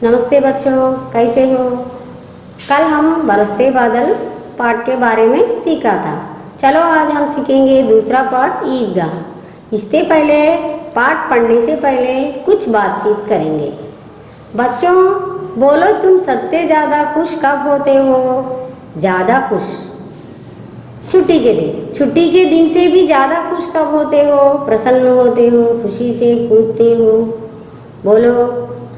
नमस्ते बच्चों, कैसे हो। कल हम बरसते बादल पाठ के बारे में सीखा था। चलो आज हम सीखेंगे दूसरा पाठ ईदगाह। इससे पहले पाठ पढ़ने से पहले कुछ बातचीत करेंगे। बच्चों बोलो, तुम सबसे ज़्यादा खुश कब होते हो? ज़्यादा खुश छुट्टी के दिन। छुट्टी के दिन से भी ज़्यादा खुश कब होते हो? प्रसन्न होते हो, खुशी से कूदते हो। बोलो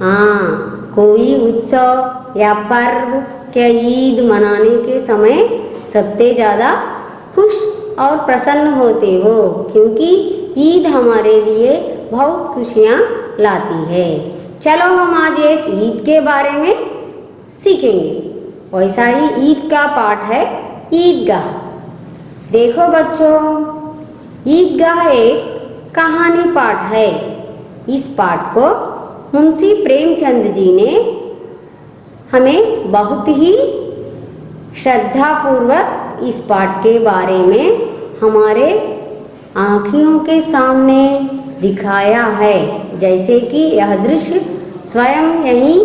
हाँ। कोई उत्सव या पर्व क्या ईद मनाने के समय सबसे ज़्यादा खुश और प्रसन्न होते हो, क्योंकि ईद हमारे लिए बहुत खुशियाँ लाती है। चलो हम आज एक ईद के बारे में सीखेंगे। वैसा ही ईद का पाठ है ईदगाह। देखो बच्चों, ईदगाह एक कहानी पाठ है। इस पाठ को मुंशी प्रेमचंद जी ने हमें बहुत ही श्रद्धापूर्वक इस पाठ के बारे में हमारे आँखों के सामने दिखाया है, जैसे कि यह दृश्य स्वयं यही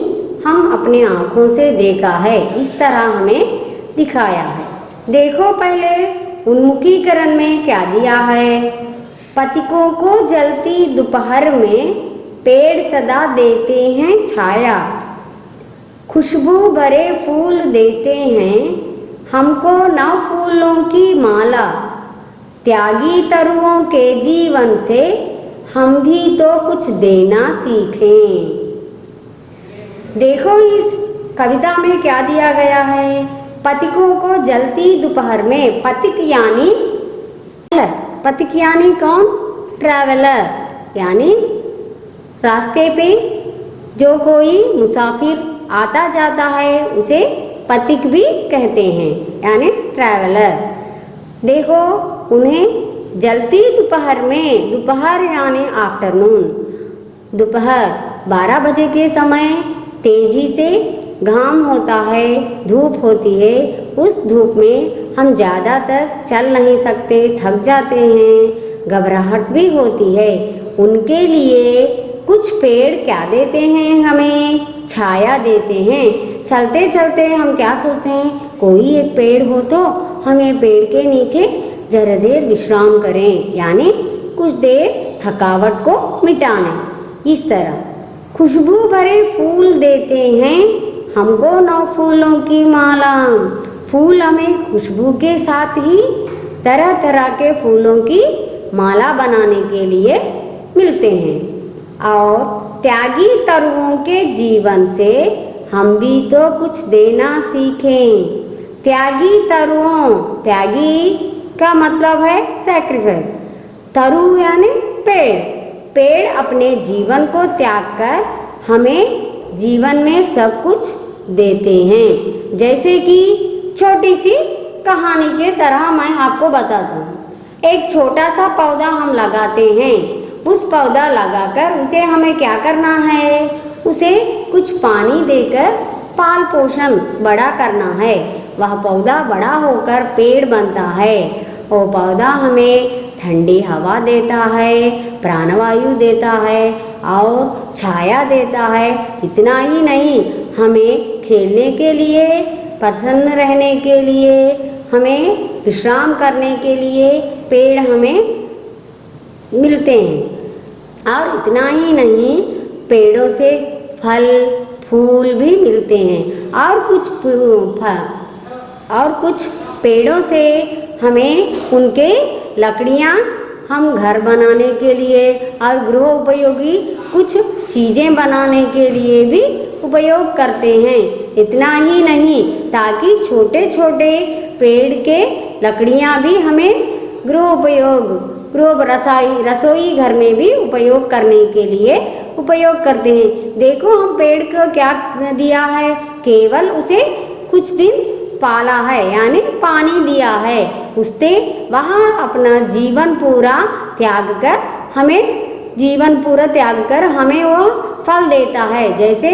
हम अपने आँखों से देखा है, इस तरह हमें दिखाया है। देखो पहले उन्मुखीकरण में क्या दिया है। पथिकों को जलती दोपहर में पेड़ सदा देते हैं छाया, खुशबू भरे फूल देते हैं हमको नव फूलों की माला। त्यागी तरुओं के जीवन से हम भी तो कुछ देना सीखें। देखो इस कविता में क्या दिया गया है। पथिकों को जलती दोपहर में, पथिक यानी कौन? ट्रैवलर, यानी रास्ते पे जो कोई मुसाफिर आता जाता है उसे पथिक भी कहते हैं, यानी ट्रैवलर। देखो उन्हें जलती दोपहर में, दोपहर यानी आफ्टरनून, दोपहर 12 बजे के समय तेजी से घाम होता है, धूप होती है। उस धूप में हम ज़्यादा तक चल नहीं सकते, थक जाते हैं, घबराहट भी होती है। उनके लिए कुछ पेड़ क्या देते हैं? हमें छाया देते हैं। चलते चलते हम क्या सोचते हैं, कोई एक पेड़ हो तो हमें पेड़ के नीचे जरा देर विश्राम करें, यानी कुछ देर थकावट को मिटा लें। इस तरह खुशबू भरे फूल देते हैं हमको नौ फूलों की माला। फूल हमें खुशबू के साथ ही तरह तरह के फूलों की माला बनाने के लिए मिलते हैं। और त्यागी तरुओं के जीवन से हम भी तो कुछ देना सीखें। त्यागी तरुओं, त्यागी का मतलब है सैक्रिफाइस। तरु यानी पेड़। पेड़ अपने जीवन को त्याग कर हमें जीवन में सब कुछ देते हैं। जैसे कि छोटी सी कहानी के तरह मैं आपको बताता हूँ। एक छोटा सा पौधा हम लगाते हैं। उस पौधा लगाकर उसे हमें क्या करना है, उसे कुछ पानी देकर पाल पोषण बड़ा करना है। वह पौधा बड़ा होकर पेड़ बनता है। वो पौधा हमें ठंडी हवा देता है, प्राणवायु देता है और छाया देता है। इतना ही नहीं, हमें खेलने के लिए, प्रसन्न रहने के लिए, हमें विश्राम करने के लिए पेड़ हमें मिलते हैं। और इतना ही नहीं, पेड़ों से फल फूल भी मिलते हैं। और कुछ पेड़ों से हमें उनके लकड़ियाँ हम घर बनाने के लिए और गृह उपयोगी कुछ चीज़ें बनाने के लिए भी उपयोग करते हैं। इतना ही नहीं, ताकि छोटे छोटे पेड़ के लकड़ियाँ भी हमें रसोई घर में भी उपयोग करने के लिए उपयोग करते हैं। देखो हम पेड़ को क्या दिया है, केवल उसे कुछ दिन पाला है, यानी पानी दिया है। उससे वहाँ अपना जीवन पूरा त्याग कर हमें वो फल देता है। जैसे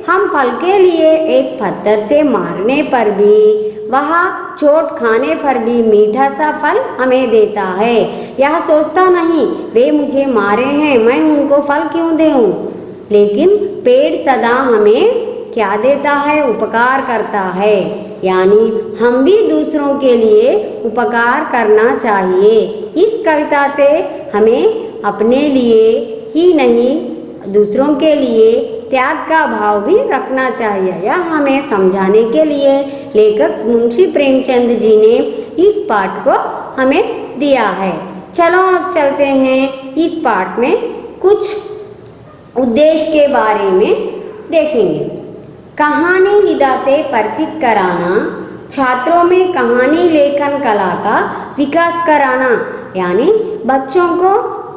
हम फल के लिए एक पत्थर से मारने पर भी, वह चोट खाने पर भी मीठा सा फल हमें देता है। यह सोचता नहीं वे मुझे मारे हैं, मैं उनको फल क्यों दूँ। लेकिन पेड़ सदा हमें क्या देता है? उपकार करता है। यानी हम भी दूसरों के लिए उपकार करना चाहिए। इस कविता से हमें अपने लिए ही नहीं दूसरों के लिए त्याग का भाव भी रखना चाहिए। यह हमें समझाने के लिए लेखक मुंशी प्रेमचंद जी ने इस पाठ को हमें दिया है। चलो अब चलते हैं इस पाठ में कुछ उद्देश्य के बारे में देखेंगे। कहानी विधा से परिचित कराना, छात्रों में कहानी लेखन कला का विकास कराना, यानी बच्चों को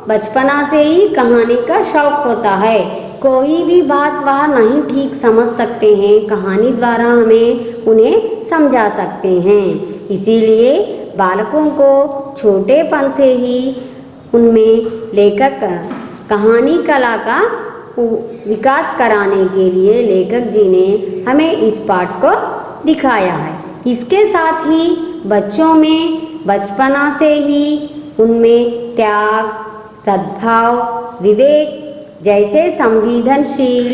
बचपना से ही कहानी का शौक होता है। कोई भी बात वह नहीं ठीक समझ सकते हैं, कहानी द्वारा हमें उन्हें समझा सकते हैं। इसीलिए बालकों को छोटेपन से ही उनमें लेखक कहानी कला का विकास कराने के लिए लेखक जी ने हमें इस पाठ को दिखाया है। इसके साथ ही बच्चों में बचपना से ही उनमें त्याग, सद्भाव, विवेक जैसे संवेदनशील,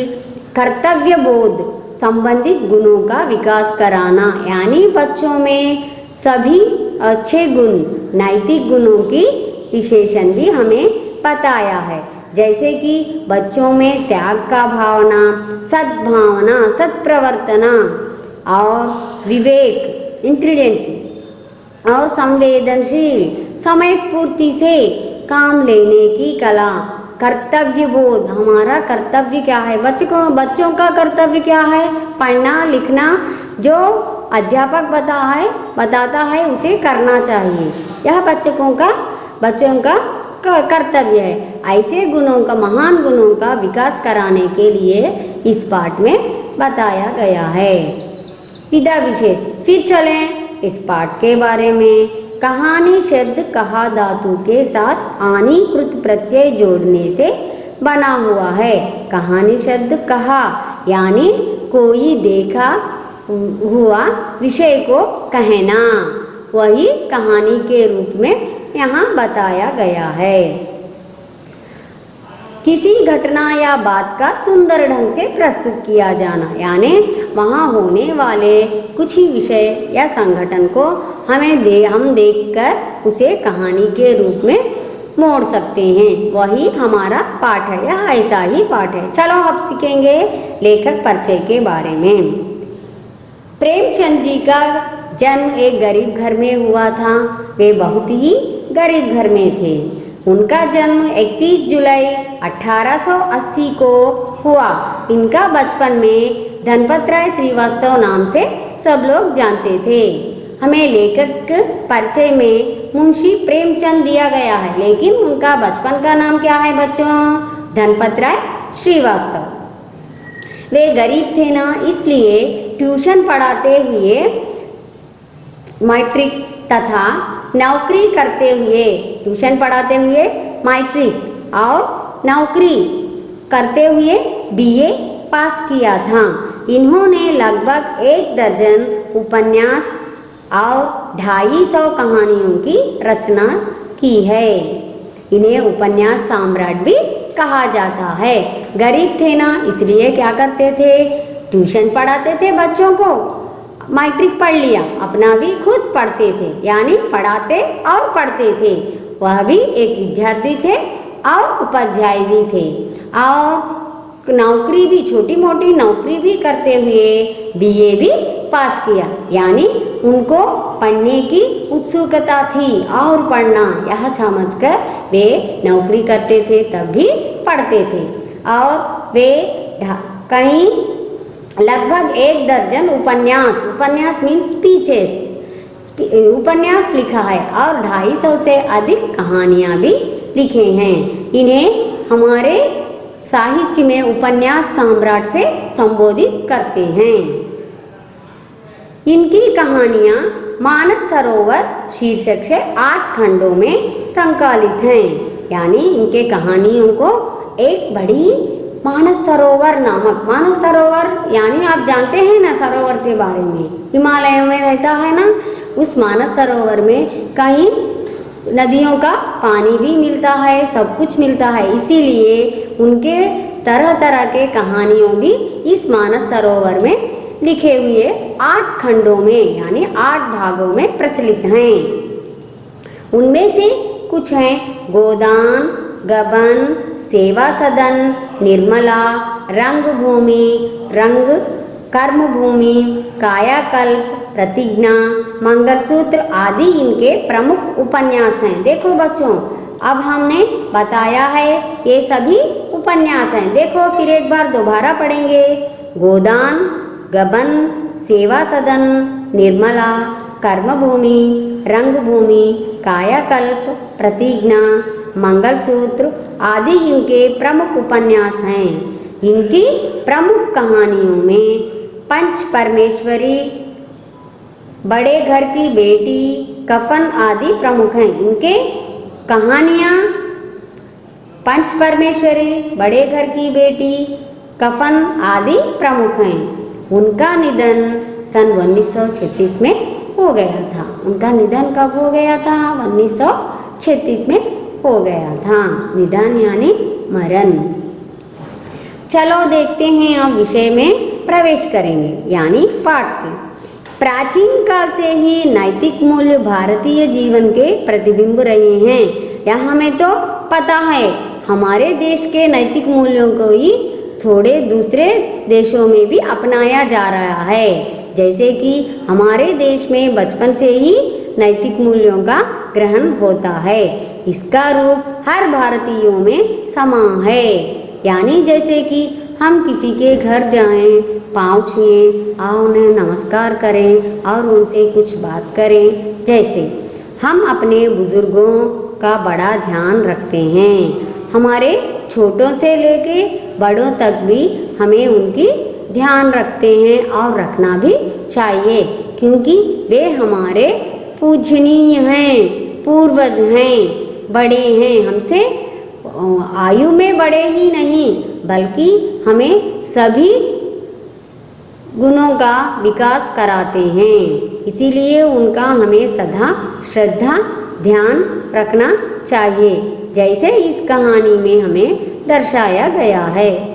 कर्तव्य बोध संबंधित गुणों का विकास कराना, यानी बच्चों में सभी अच्छे गुण, नैतिक गुणों की विशेषण भी हमें बताया है। जैसे कि बच्चों में त्याग का भावना, सद्भावना, सत्प्रवर्तना और विवेक, इंटेलिजेंस और संवेदनशील, समय स्फूर्ति से काम लेने की कला, कर्तव्य बोध, हमारा कर्तव्य क्या है, बच्चों का कर्तव्य क्या है, पढ़ना लिखना, जो अध्यापक बताता है उसे करना चाहिए। यह बच्चों का कर्तव्य है। ऐसे गुणों का, महान गुणों का विकास कराने के लिए इस पाठ में बताया गया है। विधा विशेष। फिर चलें इस पाठ के बारे में। कहानी शब्द कहा धातु के साथ आनीकृत प्रत्यय जोड़ने से बना हुआ है। कहानी शब्द कहा यानी कोई देखा हुआ विषय को कहना, वही कहानी के रूप में यहाँ बताया गया है। किसी घटना या बात का सुंदर ढंग से प्रस्तुत किया जाना, यानी वहाँ होने वाले कुछ ही विषय या संगठन को हम देखकर उसे कहानी के रूप में मोड़ सकते हैं। वही हमारा पाठ है, यह ऐसा ही पाठ है। चलो अब सीखेंगे लेखक परिचय के बारे में। प्रेमचंद जी का जन्म एक गरीब घर में हुआ था। वे बहुत ही गरीब घर में थे। उनका जन्म 31 जुलाई 1880 को हुआ। इनका बचपन में धनपत राय श्रीवास्तव नाम से सब लोग जानते थे। हमें लेखक परिचय में मुंशी प्रेमचंद दिया गया है, लेकिन उनका बचपन का नाम क्या है बच्चों? धनपत राय श्रीवास्तव। वे गरीब थे ना, इसलिए ट्यूशन पढ़ाते हुए, मैट्रिक तथा नौकरी करते हुए, ट्यूशन पढ़ाते हुए मैट्रिक और नौकरी करते हुए बीए पास किया था। इन्होंने लगभग 1 दर्जन उपन्यास और 250 कहानियों की रचना की है। इन्हें उपन्यास सम्राट भी कहा जाता है। गरीब थे ना, इसलिए क्या करते थे? ट्यूशन पढ़ाते थे बच्चों को। मैट्रिक पढ़ लिया, अपना भी खुद पढ़ते थे, यानी पढ़ाते और पढ़ते थे। वह भी एक विद्यार्थी थे और उपाध्याय भी थे। और नौकरी भी, छोटी मोटी नौकरी भी करते हुए बीए भी पास किया, यानी उनको पढ़ने की उत्सुकता थी और पढ़ना यह समझकर वे नौकरी करते थे, तब भी पढ़ते थे। और वे कहीं लगभग 1 दर्जन उपन्यास मीन्स स्पीचेस, उपन्यास लिखा है और 250 से अधिक कहानियाँ भी लिखे हैं। इन्हें हमारे साहित्य में उपन्यास सम्राट से संबोधित करते हैं। इनकी कहानियाँ मानस सरोवर शीर्षक से 8 खंडों में संकलित हैं, यानी इनके कहानियों को एक बड़ी मानस सरोवर नामक, मानस सरोवर यानी आप जानते हैं ना सरोवर के बारे में, हिमालय में रहता है ना, उस मानस सरोवर में कहीं नदियों का पानी भी मिलता है, सब कुछ मिलता है। इसीलिए उनके तरह तरह के कहानियों भी इस मानस सरोवर में लिखे हुए 8 खंडों में यानी 8 भागों में प्रचलित हैं। उनमें से कुछ हैं गोदान, गबन, सेवा सदन, निर्मला, रंगभूमि, रंग, कर्मभूमि, कायाकल्प, प्रतिज्ञा, मंगलसूत्र आदि इनके प्रमुख उपन्यास हैं। देखो बच्चों, अब हमने बताया है ये सभी उपन्यास हैं। देखो फिर एक बार दोबारा पढ़ेंगे। गोदान, गबन, सेवा सदन, निर्मला, कर्मभूमि, रंगभूमि, कायाकल्प, प्रतिज्ञा, मंगलसूत्र आदि इनके प्रमुख उपन्यास हैं। इनकी प्रमुख कहानियों में पंच परमेश्वरी, बड़े घर की बेटी, कफन आदि प्रमुख हैं। इनके कहानियाँ पंच परमेश्वरी, बड़े घर की बेटी, कफन आदि प्रमुख हैं। उनका निधन सन 1936 में हो गया था। उनका निधन कब हो गया था? 1936 में हो गया था। निधन यानी मरण। चलो देखते हैं, अब विषय में प्रवेश करेंगे यानी पाठ के। प्राचीन काल से ही नैतिक मूल्य भारतीय जीवन के प्रतिबिंब रहे हैं। यह हमें तो पता है। हमारे देश के नैतिक मूल्यों को ही थोड़े दूसरे देशों में भी अपनाया जा रहा है। जैसे कि हमारे देश में बचपन से ही नैतिक मूल्यों का ग्रहण होता है। इसका रूप हर भारतीयों में समान है। यानी जैसे कि हम किसी के घर जाएं, पाँव छुएं और उन्हें नमस्कार करें और उनसे कुछ बात करें। जैसे हम अपने बुजुर्गों का बड़ा ध्यान रखते हैं। हमारे छोटों से लेके बड़ों तक भी हमें उनकी ध्यान रखते हैं और रखना भी चाहिए, क्योंकि वे हमारे पूजनीय हैं, पूर्वज हैं, बड़े हैं। हमसे आयु में बड़े ही नहीं बल्कि हमें सभी गुणों का विकास कराते हैं। इसीलिए उनका हमें सदा श्रद्धा ध्यान रखना चाहिए, जैसे इस कहानी में हमें दर्शाया गया है।